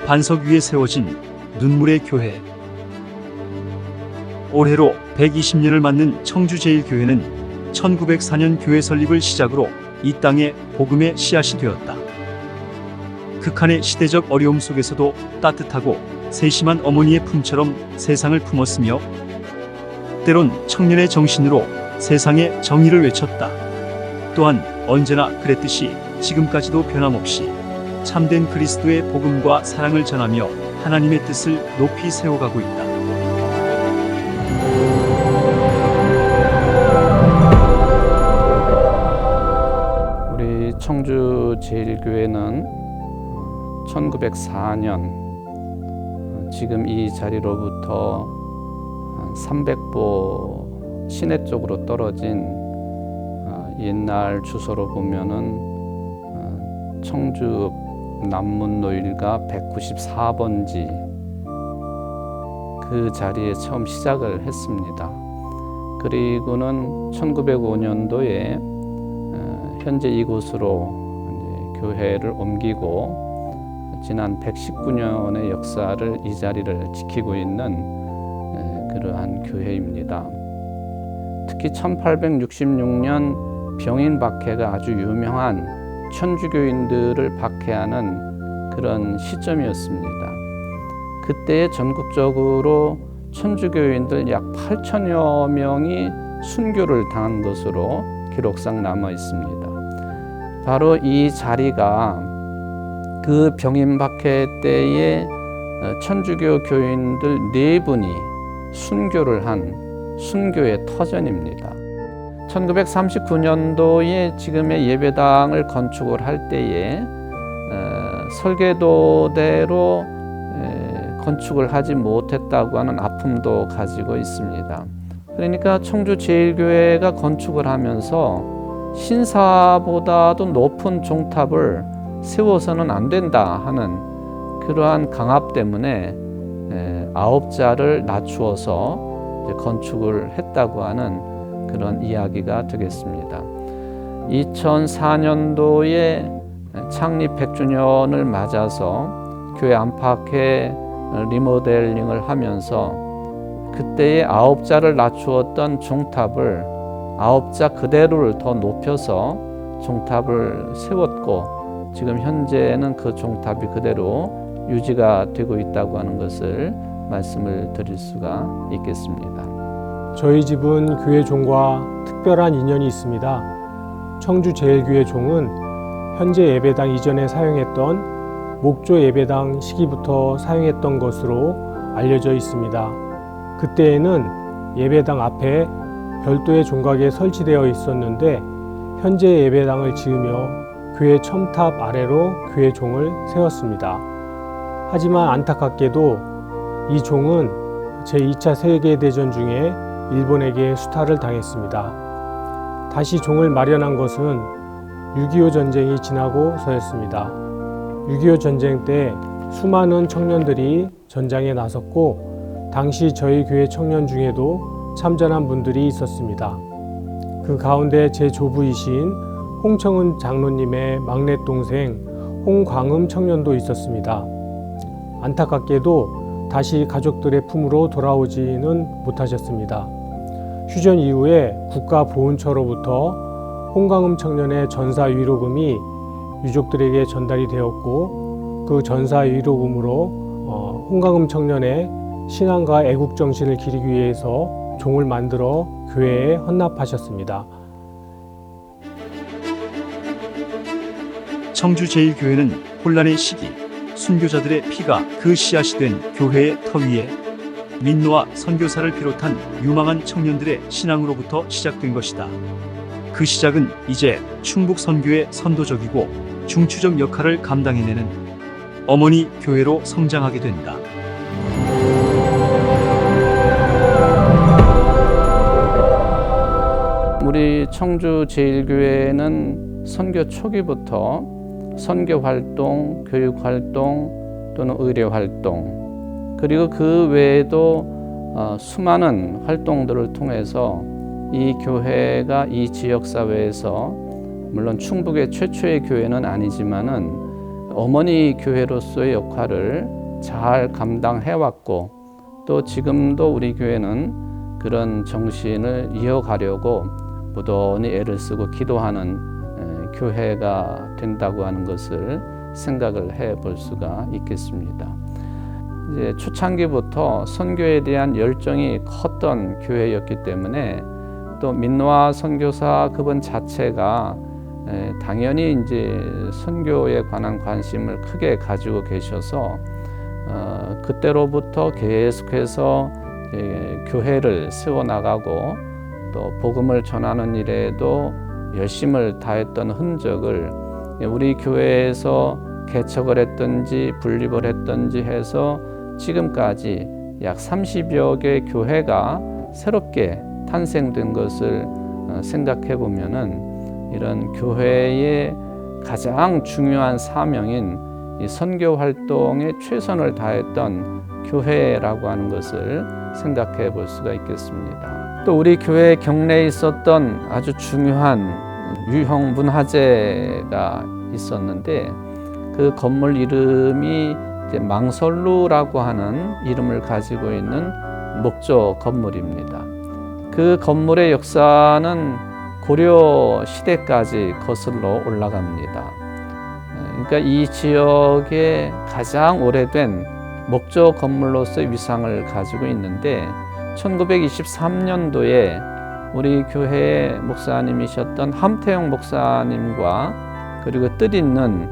반석 위에 세워진 눈물의 교회. 올해로 120년을 맞는 청주제일교회는 1904년 교회 설립을 시작으로 이 땅에 복음의 씨앗이 되었다. 극한의 시대적 어려움 속에서도 따뜻하고 세심한 어머니의 품처럼 세상을 품었으며 때론 청년의 정신으로 세상의 정의를 외쳤다. 또한 언제나 그랬듯이 지금까지도 변함없이 참된 그리스도의 복음과 사랑을 전하며 하나님의 뜻을 높이 세워가고 있다. 우리 청주제일교회는 1904년 지금 이 자리로부터 300보 시내 쪽으로 떨어진 옛날 주소로 보면은 청주 남문로일가 194번지 그 자리에 처음 시작을 했습니다. 그리고는 1905년도에 현재 이곳으로 이제 교회를 옮기고 지난 119년의 역사를 이 자리를 지키고 있는 그러한 교회입니다. 특히 1866년 병인 박해가 아주 유명한 천주교인들을 박해하는 그런 시점이었습니다. 그때 전국적으로 천주교인들 약 8천여 명이 순교를 당한 것으로 기록상 남아 있습니다. 바로 이 자리가 그 병인 박해 때에 천주교 교인들 4분이 순교를 한 순교의 터전입니다. 1939년도에 지금의 예배당을 건축을 할 때에 설계도대로 건축을 하지 못했다고 하는 아픔도 가지고 있습니다. 그러니까 청주제일교회가 건축을 하면서 신사보다도 높은 종탑을 세워서는 안 된다 하는 그러한 강압 때문에 9자를 낮추어서 건축을 했다고 하는 그런 이야기가 되겠습니다. 2004년도에 창립 100주년을 맞아서 교회 안팎에 리모델링을 하면서 그때의 9자를 낮추었던 종탑을 9자 그대로를 더 높여서 종탑을 세웠고 지금 현재는 그 종탑이 그대로 유지가 되고 있다고 하는 것을 말씀을 드릴 수가 있겠습니다. 저희 집은 교회 종과 특별한 인연이 있습니다. 청주제일교회 종은 현재 예배당 이전에 사용했던 목조 예배당 시기부터 사용했던 것으로 알려져 있습니다. 그때에는 예배당 앞에 별도의 종각에 설치되어 있었는데 현재 예배당을 지으며 교회 첨탑 아래로 교회 종을 세웠습니다. 하지만 안타깝게도 이 종은 제2차 세계대전 중에 일본에게 수탈을 당했습니다. 다시 종을 마련한 것은 6.25 전쟁이 지나고서였습니다. 6.25 전쟁 때 수많은 청년들이 전장에 나섰고 당시 저희 교회 청년 중에도 참전한 분들이 있었습니다. 그 가운데 제 조부이신 홍청은 장로님의 막내 동생 홍광음 청년도 있었습니다. 안타깝게도 다시 가족들의 품으로 돌아오지는 못하셨습니다. 휴전 이후에 국가보훈처로부터 홍광음 청년의 전사 위로금이 유족들에게 전달이 되었고 그 전사 위로금으로 홍광음 청년의 신앙과 애국 정신을 기리기 위해서 종을 만들어 교회에 헌납하셨습니다. 청주제일교회는 혼란의 시기, 순교자들의 피가 그 씨앗이 된 교회의 터 위에 민노와 선교사를 비롯한 유망한 청년들의 신앙으로부터 시작된 것이다. 그 시작은 이제 충북 선교의 선도적이고 중추적 역할을 감당해내는 어머니 교회로 성장하게 된다. 우리 청주제일교회는 선교 초기부터 선교활동, 교육활동 또는 의료활동 그리고 그 외에도 수많은 활동들을 통해서 이 교회가 이 지역사회에서 물론 충북의 최초의 교회는 아니지만은 어머니 교회로서의 역할을 잘 감당해왔고 또 지금도 우리 교회는 그런 정신을 이어가려고 무던히 애를 쓰고 기도하는 교회가 된다고 하는 것을 생각을 해볼 수가 있겠습니다. 이제 초창기부터 선교에 대한 열정이 컸던 교회였기 때문에 또 민노아 선교사 그분 자체가 당연히 이제 선교에 관한 관심을 크게 가지고 계셔서 그때로부터 계속해서 교회를 세워나가고 또 복음을 전하는 일에도 열심을 다했던 흔적을 우리 교회에서 개척을 했든지 분립을 했든지 해서 지금까지 약 30여 개 교회가 새롭게 탄생된 것을 생각해 보면은 이런 교회의 가장 중요한 사명인 이 선교 활동에 최선을 다했던 교회라고 하는 것을 생각해 볼 수가 있겠습니다. 또 우리 교회 경내에 있었던 아주 중요한 유형 문화재가 있었는데 그 건물 이름이 이제 망설루라고 하는 이름을 가지고 있는 목조 건물입니다. 그 건물의 역사는 고려 시대까지 거슬러 올라갑니다. 그러니까 이 지역의 가장 오래된 목조 건물로서의 위상을 가지고 있는데 1923년도에 우리 교회 목사님이셨던 함태영 목사님과 그리고 뜻있는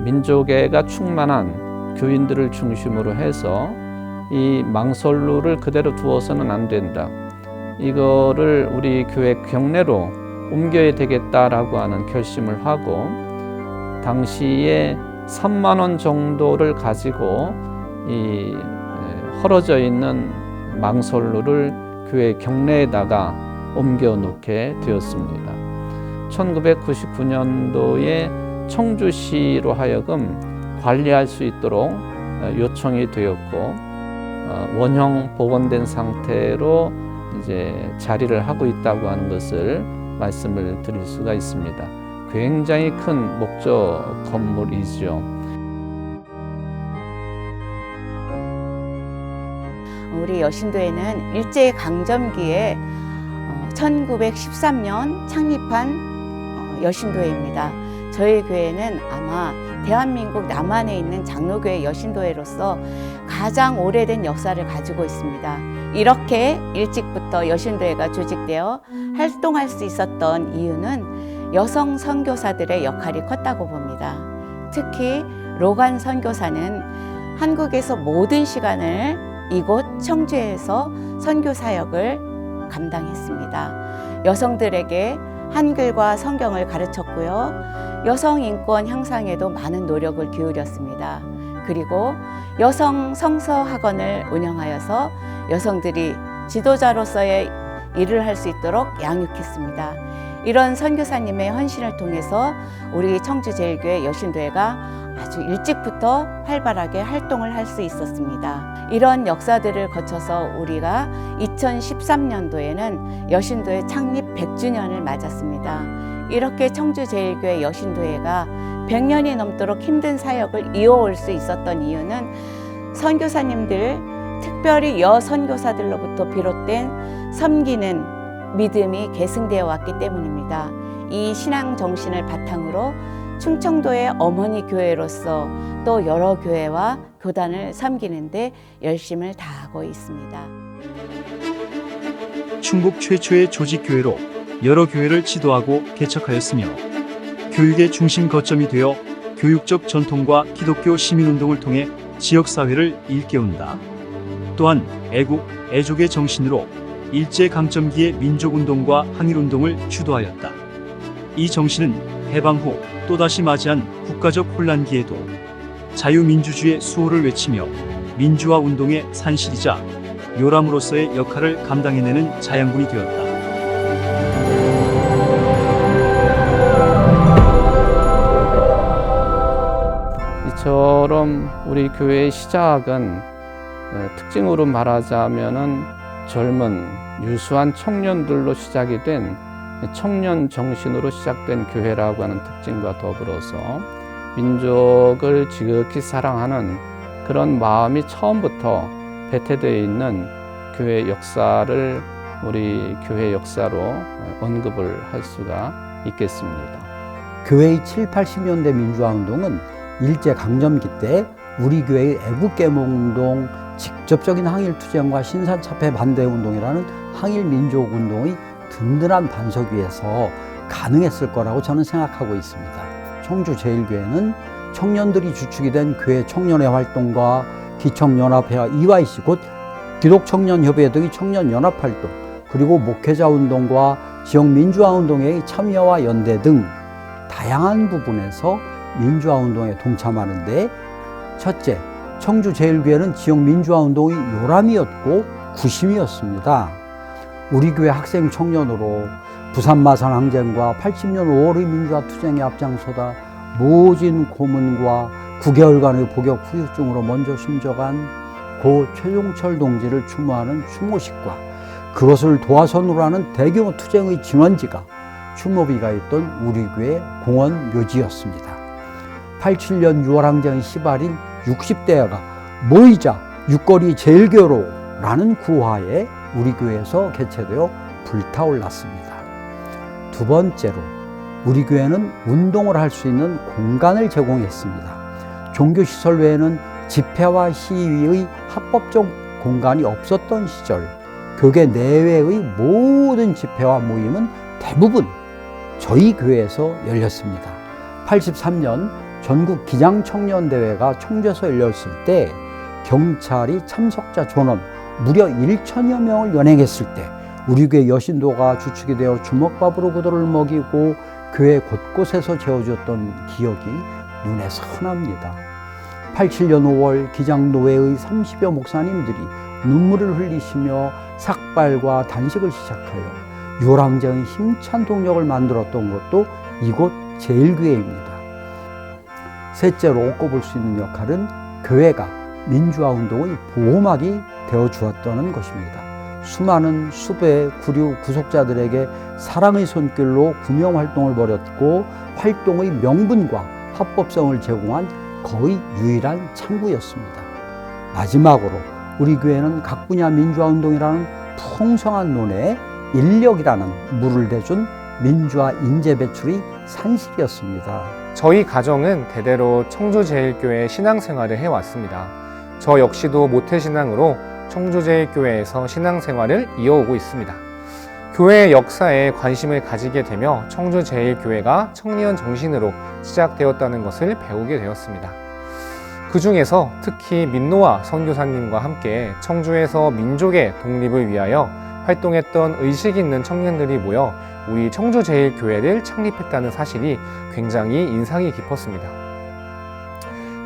민족애가 충만한 교인들을 중심으로 해서 이 망설루를 그대로 두어서는 안 된다. 이거를 우리 교회 경내로 옮겨야 되겠다라고 하는 결심을 하고 당시에 3만 원 정도를 가지고 이 헐어져 있는 망설루를 교회 경내에다가 옮겨 놓게 되었습니다. 1999년도에 청주시로 하여금 관리할 수 있도록 요청이 되었고 원형 복원된 상태로 이제 자리를 하고 있다고 하는 것을 말씀을 드릴 수가 있습니다. 굉장히 큰 목조 건물이죠. 우리 여신도에는 일제강점기에 1913년 창립한 여신도회입니다. 저희 교회는 아마 대한민국 남한에 있는 장로교회 여신도회로서 가장 오래된 역사를 가지고 있습니다. 이렇게 일찍부터 여신도회가 조직되어 활동할 수 있었던 이유는 여성 선교사들의 역할이 컸다고 봅니다. 특히 로간 선교사는 한국에서 모든 시간을 이곳 청주에서 선교 사역을 감당했습니다. 여성들에게 한글과 성경을 가르쳤고요. 여성 인권 향상에도 많은 노력을 기울였습니다. 그리고 여성 성서 학원을 운영하여서 여성들이 지도자로서의 일을 할 수 있도록 양육했습니다. 이런 선교사님의 헌신을 통해서 우리 청주제일교회 여신도회가 아주 일찍부터 활발하게 활동을 할 수 있었습니다. 이런 역사들을 거쳐서 우리가 2013년도에는 여신도회 창립 100주년을 맞았습니다. 이렇게 청주제일교회 여신도회가 100년이 넘도록 힘든 사역을 이어올 수 있었던 이유는 선교사님들, 특별히 여선교사들로부터 비롯된 섬기는 믿음이 계승되어 왔기 때문입니다. 이 신앙 정신을 바탕으로 충청도의 어머니 교회로서 또 여러 교회와 교단을 섬기는 데 열심을 다하고 있습니다. 충북 최초의 조직교회로 여러 교회를 지도하고 개척하였으며 교육의 중심 거점이 되어 교육적 전통과 기독교 시민운동을 통해 지역사회를 일깨운다. 또한 애국, 애족의 정신으로 일제강점기의 민족운동과 항일운동을 주도하였다. 이 정신은 해방 후 또다시 맞이한 국가적 혼란기에도 자유민주주의의 수호를 외치며 민주화 운동의 산실이자 요람으로서의 역할을 감당해내는 자양분이 되었다. 이처럼 우리 교회의 시작은 특징으로 말하자면은 젊은 유수한 청년들로 시작이 된 청년 정신으로 시작된 교회라고 하는 특징과 더불어서 민족을 지극히 사랑하는 그런 마음이 처음부터 배태되어 있는 교회 역사를 우리 교회 역사로 언급을 할 수가 있겠습니다. 교회의 7, 80년대 민주화운동은 일제강점기 때 우리 교회의 애국개몽운동, 직접적인 항일투쟁과 신사참패 반대운동이라는 항일민족운동의 든든한 반석 위에서 가능했을 거라고 저는 생각하고 있습니다. 청주제일교회는 청년들이 주축이 된 교회 청년회 활동과 기청연합회와 EYC 곧 기독청년협의회 등의 청년연합활동, 그리고 목회자운동과 지역민주화운동의 참여와 연대 등 다양한 부분에서 민주화운동에 동참하는데, 첫째, 청주제일교회는 지역민주화운동의 요람이었고 구심이었습니다. 우리 교회 학생 청년으로 부산 마산 항쟁과 80년 5월의 민주화투쟁에 앞장서다 모진 고문과 9개월간의 복역 후유증으로 먼저 숨져간 고 최종철 동지를 추모하는 추모식과 그것을 도화선으로 하는 대규모 투쟁의 진원지가 추모비가 있던 우리 교회 공원 묘지였습니다. 87년 6월 항쟁의 시발인 60대가 모이자 육거리 제일교로라는 구화에 우리 교회에서 개최되어 불타올랐습니다. 두 번째로 우리 교회는 운동을 할 수 있는 공간을 제공했습니다. 종교시설 외에는 집회와 시위의 합법적 공간이 없었던 시절, 교계 내외의 모든 집회와 모임은 대부분 저희 교회에서 열렸습니다. 83년 전국 기장청년대회가 청주에서 열렸을 때 경찰이 참석자 전원 무려 1천여 명을 연행했을 때 우리 교회 여신도가 주축이 되어 주먹밥으로 그들을 먹이고 교회 곳곳에서 재워주었던 기억이 눈에 선합니다. 87년 5월 기장노회의 30여 목사님들이 눈물을 흘리시며 삭발과 단식을 시작하여 유월항쟁의 힘찬 동력을 만들었던 것도 이곳 제일교회입니다. 셋째로 꼽을 수 있는 역할은 교회가 민주화운동의 보호막이 되어주었다는 것입니다. 수많은 수배, 구류, 구속자들에게 사랑의 손길로 구명활동을 벌였고 활동의 명분과 합법성을 제공한 거의 유일한 창구였습니다. 마지막으로 우리 교회는 각 분야 민주화운동이라는 풍성한 논에 인력이라는 물을 대준 민주화 인재 배출의 산실이었습니다. 저희 가정은 대대로 청주제일교회 신앙생활을 해왔습니다. 저 역시도 모태신앙으로 청주제일교회에서 신앙생활을 이어오고 있습니다. 교회의 역사에 관심을 가지게 되며 청주제일교회가 청년 정신으로 시작되었다는 것을 배우게 되었습니다. 그 중에서 특히 민노아 선교사님과 함께 청주에서 민족의 독립을 위하여 활동했던 의식 있는 청년들이 모여 우리 청주제일교회를 창립했다는 사실이 굉장히 인상이 깊었습니다.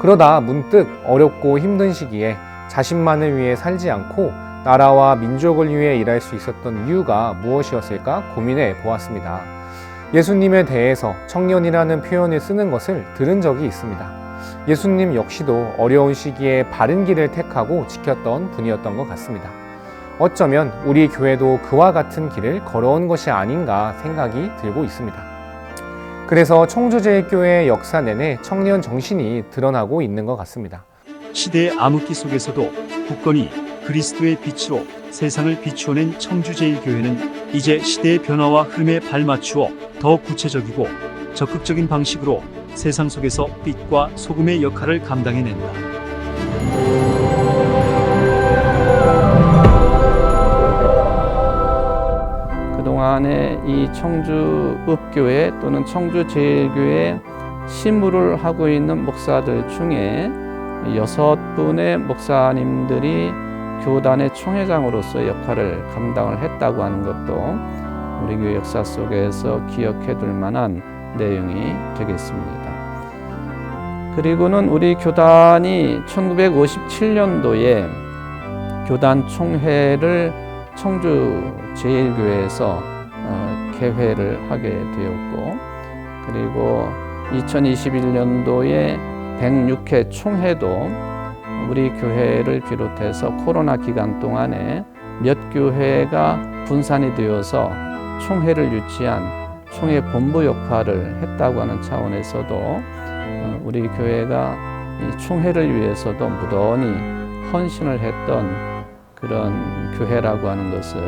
그러다 문득 어렵고 힘든 시기에 자신만을 위해 살지 않고 나라와 민족을 위해 일할 수 있었던 이유가 무엇이었을까 고민해 보았습니다. 예수님에 대해서 청년이라는 표현을 쓰는 것을 들은 적이 있습니다. 예수님 역시도 어려운 시기에 바른 길을 택하고 지켰던 분이었던 것 같습니다. 어쩌면 우리 교회도 그와 같은 길을 걸어온 것이 아닌가 생각이 들고 있습니다. 그래서 청주제일교회의 역사 내내 청년 정신이 드러나고 있는 것 같습니다. 시대의 암흑기 속에서도 굳건히 그리스도의 빛으로 세상을 비추어낸 청주제일교회는 이제 시대의 변화와 흐름에 발맞추어 더 구체적이고 적극적인 방식으로 세상 속에서 빛과 소금의 역할을 감당해낸다. 그동안에 이 청주읍교회 또는 청주제일교회 시무를 하고 있는 목사들 중에 6분의 목사님들이 교단의 총회장으로서 역할을 감당을 했다고 하는 것도 우리 교회 역사 속에서 기억해 둘 만한 내용이 되겠습니다. 그리고는 우리 교단이 1957년도에 교단 총회를 청주제일교회에서 개회를 하게 되었고, 그리고 2021년도에 106회 총회도 우리 교회를 비롯해서 코로나 기간 동안에 몇 교회가 분산이 되어서 총회를 유치한 총회 본부 역할을 했다고 하는 차원에서도 우리 교회가 이 총회를 위해서도 무던히 헌신을 했던 그런 교회라고 하는 것을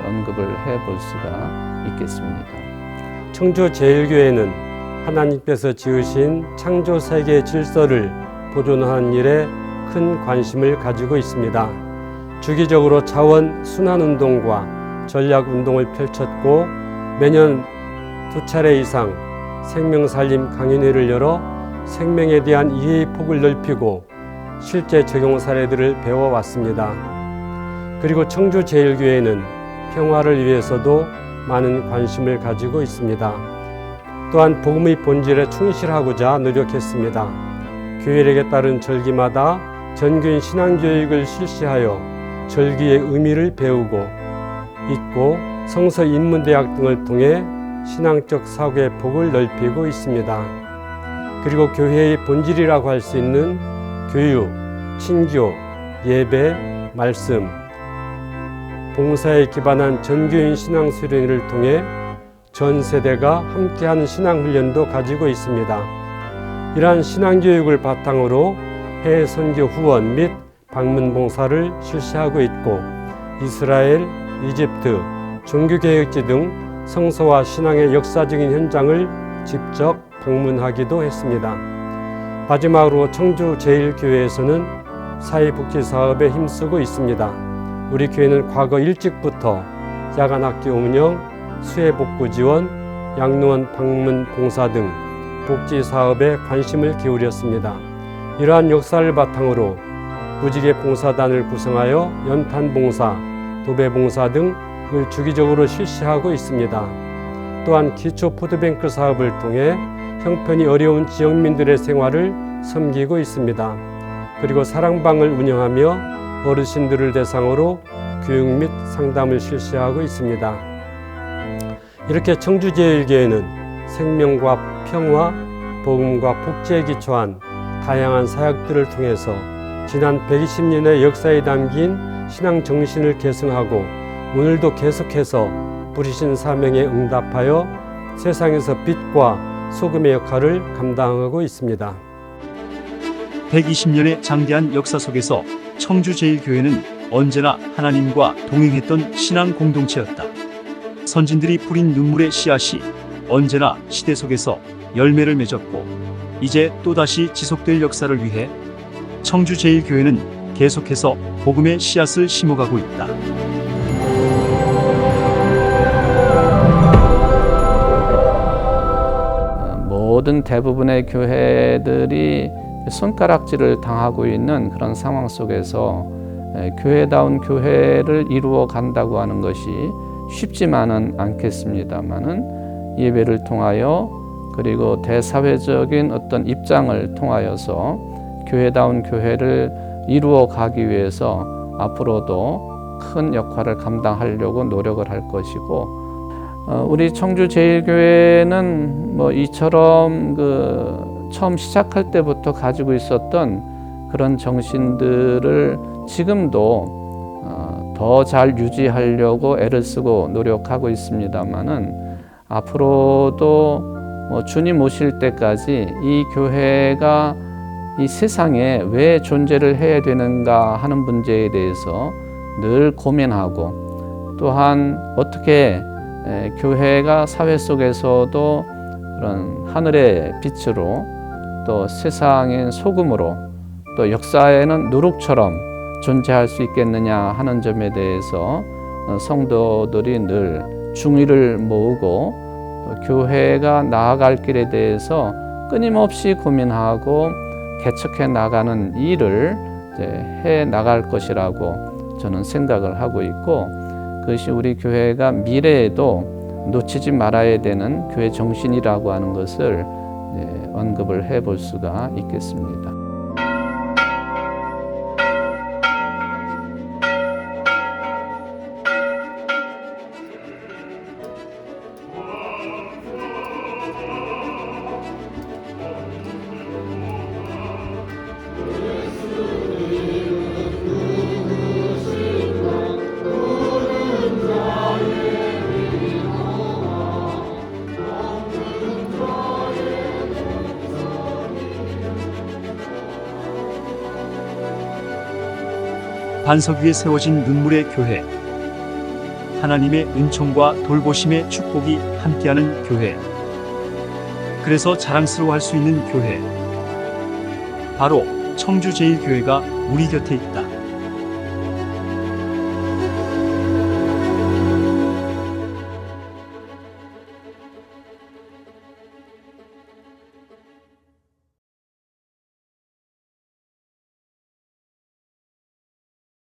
언급을 해볼 수가 있겠습니다. 청주제일교회는 하나님께서 지으신 창조 세계의 질서를 보존하는 일에 큰 관심을 가지고 있습니다. 주기적으로 차원 순환운동과 전략운동을 펼쳤고 매년 2차례 이상 생명살림 강연회를 열어 생명에 대한 이해의 폭을 넓히고 실제 적용 사례들을 배워왔습니다. 그리고 청주제일교회는 평화를 위해서도 많은 관심을 가지고 있습니다. 또한 복음의 본질에 충실하고자 노력했습니다. 교회력에 따른 절기마다 전교인 신앙교육을 실시하여 절기의 의미를 배우고 있고 성서 인문대학 등을 통해 신앙적 사고의 폭을 넓히고 있습니다. 그리고 교회의 본질이라고 할 수 있는 교육, 친교, 예배, 말씀, 봉사에 기반한 전교인 신앙 수련회를 통해 전 세대가 함께하는 신앙 훈련도 가지고 있습니다. 이러한 신앙 교육을 바탕으로 해외 선교 후원 및 방문 봉사를 실시하고 있고 이스라엘, 이집트, 종교개혁지 등 성서와 신앙의 역사적인 현장을 직접 방문하기도 했습니다. 마지막으로 청주제일교회에서는 사회복지 사업에 힘쓰고 있습니다. 우리 교회는 과거 일찍부터 야간학교 운영, 수해복구 지원, 양로원 방문 봉사 등 복지 사업에 관심을 기울였습니다. 이러한 역사를 바탕으로 무지개 봉사단을 구성하여 연탄 봉사, 도배 봉사 등을 주기적으로 실시하고 있습니다. 또한 기초 푸드뱅크 사업을 통해 형편이 어려운 지역민들의 생활을 섬기고 있습니다. 그리고 사랑방을 운영하며 어르신들을 대상으로 교육 및 상담을 실시하고 있습니다. 이렇게 청주제일교회는 생명과 평화, 복음과 복지에 기초한 다양한 사역들을 통해서 지난 120년의 역사에 담긴 신앙 정신을 계승하고 오늘도 계속해서 부르신 사명에 응답하여 세상에서 빛과 소금의 역할을 감당하고 있습니다. 120년의 장대한 역사 속에서 청주제일교회는 언제나 하나님과 동행했던 신앙 공동체였다. 선진들이 뿌린 눈물의 씨앗이 언제나 시대 속에서 열매를 맺었고 이제 또다시 지속될 역사를 위해 청주제일교회는 계속해서 복음의 씨앗을 심어가고 있다. 모든 대부분의 교회들이 손가락질을 당하고 있는 그런 상황 속에서 교회다운 교회를 이루어 간다고 하는 것이 쉽지만은 않겠습니다만은 예배를 통하여 그리고 대사회적인 어떤 입장을 통하여서 교회다운 교회를 이루어 가기 위해서 앞으로도 큰 역할을 감당하려고 노력을 할 것이고 우리 청주제일교회는 이처럼 처음 시작할 때부터 가지고 있었던 그런 정신들을 지금도 더 잘 유지하려고 애를 쓰고 노력하고 있습니다만은 앞으로도 주님 오실 때까지 이 교회가 이 세상에 왜 존재를 해야 되는가 하는 문제에 대해서 늘 고민하고 또한 어떻게 교회가 사회 속에서도 그런 하늘의 빛으로 또 세상의 소금으로 또 역사에는 누룩처럼 존재할 수 있겠느냐 하는 점에 대해서 성도들이 늘 중의를 모으고 또 교회가 나아갈 길에 대해서 끊임없이 고민하고 개척해 나가는 일을 해 나갈 것이라고 저는 생각을 하고 있고 그것이 우리 교회가 미래에도 놓치지 말아야 되는 교회 정신이라고 하는 것을 언급을 해볼 수가 있겠습니다. 반석 위에 세워진 눈물의 교회. 하나님의 은총과 돌보심의 축복이 함께하는 교회. 그래서 자랑스러워할 수 있는 교회. 바로 청주제일교회가 우리 곁에 있다.